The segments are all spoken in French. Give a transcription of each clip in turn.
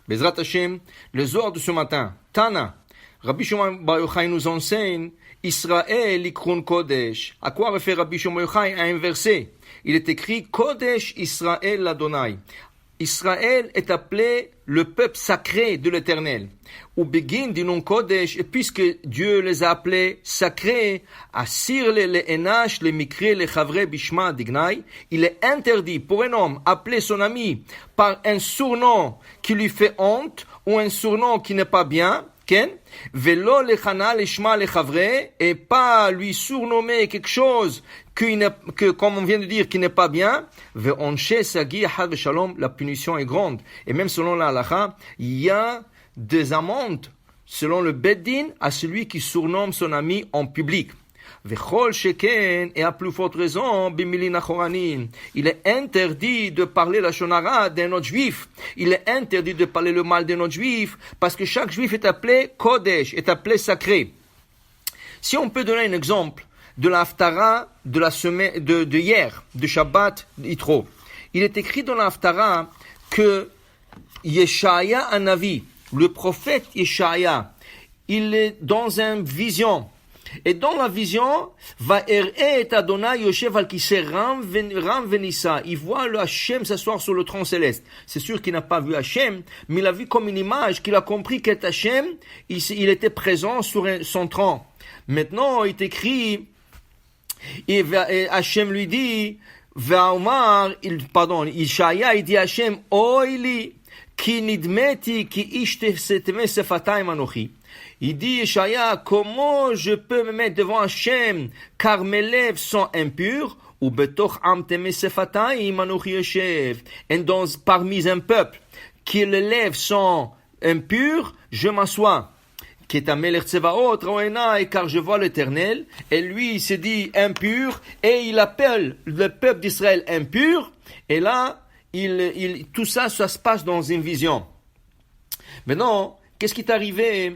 Bezrat Hashem, le Zohar de ce matin, Tana, Rabbi Shimon Bar Yochai nous enseigne Israël Ikrun Kodesh. À quoi réfère Rabbi Shimon Bar Yochai à un verset? Il est écrit Kodesh Israël l'Adonai. Israël est appelé le peuple sacré de l'Éternel. Ou begin du nom Kodesh, et puisque Dieu les a appelés sacrés, Asir les Enash, les Mikre, les Chavre, Bishma, Dignai, il est interdit pour un homme appeler son ami par un surnom qui lui fait honte, ou un surnom qui n'est pas bien, Ken, Velo lechana leshma lechavre, et pas lui surnommer quelque chose que, comme on vient de dire, qui n'est pas bien. Ve'onshe sagi had shalom, la punition est grande. Et même selon la halakha, il y a des amendes, selon le beddin, à celui qui surnomme son ami en public. Vechol sheken, et à plus forte raison, bimilin achoranin. Il est interdit de parler la shonara d'un autre juif. Il est interdit de parler le mal d'un autre juif, parce que chaque juif est appelé kodesh, est appelé sacré. Si on peut donner un exemple de la haftara de la semaine, de hier, de Shabbat Yitro. Il est écrit dans la haftara que Yeshaya Hanavi, le prophète Yeshaya, il est dans une vision. Et dans la vision, va et Adonai Yoshev al kiseh ram venissa. Il voit le Hachem s'asseoir sur le trône céleste. C'est sûr qu'il n'a pas vu Hachem, mais il a vu comme une image qu'il a compris qu'être Hachem, il était présent sur son trône. Maintenant, il est écrit, et Hachem lui dit, Ishaya, il dit Hachem, Oili, ki nidmeti, ki ishte seteme sefatayim anochi. Il dit, Yeshaya, comment je peux me mettre devant Hachem, car mes lèvres sont impures, ou betoch am teme sefatayim anochi yoshev. Et parmi un peuple, qui les lèvres sont impures, je m'assois. Qui est un Melech Tsevaot, Roenai, car je vois l'Éternel, et lui, il s'est dit impur, et il appelle le peuple d'Israël impur, et là, tout ça se passe dans une vision. Maintenant, qu'est-ce qui est arrivé?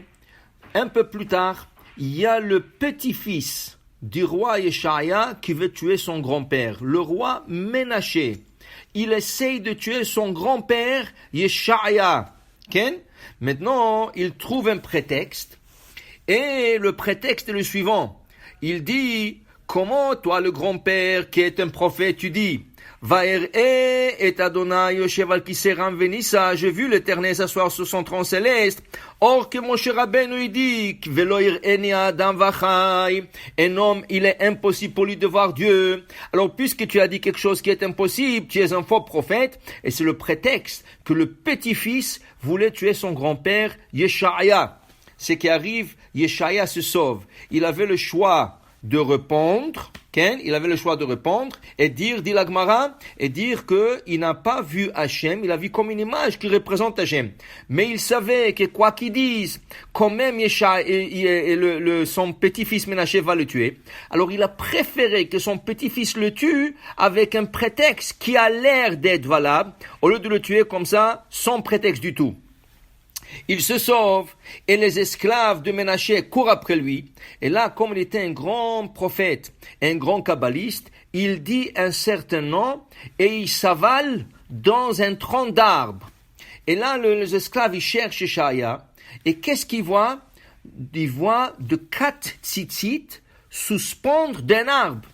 Un peu plus tard, il y a le petit-fils du roi Yeshaya qui veut tuer son grand-père, le roi Ménaché. Il essaye de tuer son grand-père Yeshaya. Okay? Maintenant, il trouve un prétexte, et le prétexte est le suivant. Il dit, comment toi, le grand-père qui est un prophète, tu dis, Va'er'e et Adonai Yoshev al kiseh ram venissa, j'ai vu l'Éternel s'asseoir sur son trône céleste. Or que Moshe Rabbeinu il dit, Velo ir'eni adam vachai, un homme, il est impossible pour lui de voir Dieu. Alors puisque tu as dit quelque chose qui est impossible, tu es un faux prophète, et c'est le prétexte que le petit-fils voulait tuer son grand-père Yeshaya. Ce qui arrive, Yeshaya se sauve. Il avait le choix de répondre, il avait le choix de répondre et dire, dit la Gemara, et dire qu'il n'a pas vu Hachem, il a vu comme une image qui représente Hachem. Mais il savait que quoi qu'il dise, quand même son petit-fils Ménaché va le tuer. Alors il a préféré que son petit-fils le tue avec un prétexte qui a l'air d'être valable, au lieu de le tuer comme ça, sans prétexte du tout. Il se sauve et les esclaves de Ménaché courent après lui. Et là, comme il était un grand prophète, un grand kabbaliste, il dit un certain nom et il s'avale dans un tronc d'arbre. Et là, les esclaves, ils cherchent Yeshaya. Et qu'est-ce qu'ils voient? Ils voient de 4 tzitzit suspendre d'un arbre.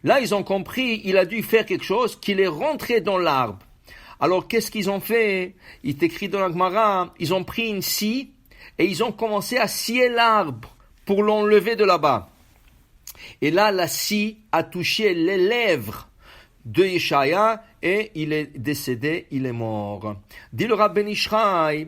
Là, ils ont compris, il a dû faire quelque chose, qu'il est rentré dans l'arbre. Alors, qu'est-ce qu'ils ont fait? Il est écrit dans la Gemara, ils ont pris une scie et ils ont commencé à scier l'arbre pour l'enlever de là-bas. Et là, la scie a touché les lèvres de Yeshaya et il est décédé, il est mort. Dit le Rav Ben Ishraï,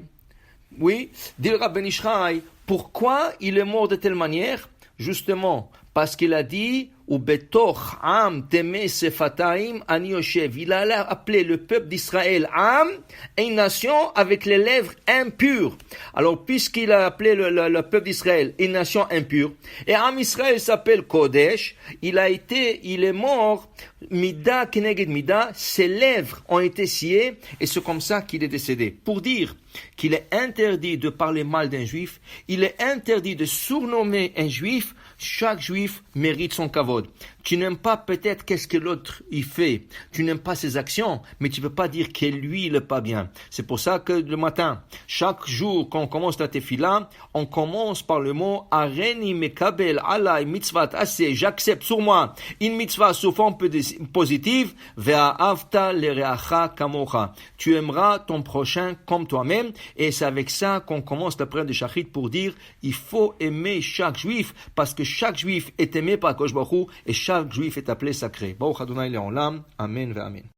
pourquoi il est mort de telle manière? Justement, parce qu'il a dit, ou betoch am teme sefataim ani yoshev. Il a appelé le peuple d'Israël am, une nation avec les lèvres impures. Alors, puisqu'il a appelé le peuple d'Israël une nation impure, et am Israël s'appelle Kodesh, il est mort, mida keneged mida, ses lèvres ont été sciées, et c'est comme ça qu'il est décédé. Pour dire qu'il est interdit de parler mal d'un juif, il est interdit de surnommer un juif, chaque juif mérite son kavod. Tu n'aimes pas peut-être qu'est-ce que l'autre il fait. Tu n'aimes pas ses actions, mais tu peux pas dire que lui il est pas bien. C'est pour ça que le matin, chaque jour quand on commence la tefila, on commence par le mot Areni mekabel alay mitzvat aseh. J'accepte sur moi une mitzvah sous forme positive. Ve'ahavta lereacha kamocha. Tu aimeras ton prochain comme toi-même. Et c'est avec ça qu'on commence la prière de Shachrit pour dire il faut aimer chaque juif parce que chaque juif est aimé par Kosh Baruch Hu et chaque juif est appelé sacré. Baruch Adonai Le'olam. Amen ve'amen.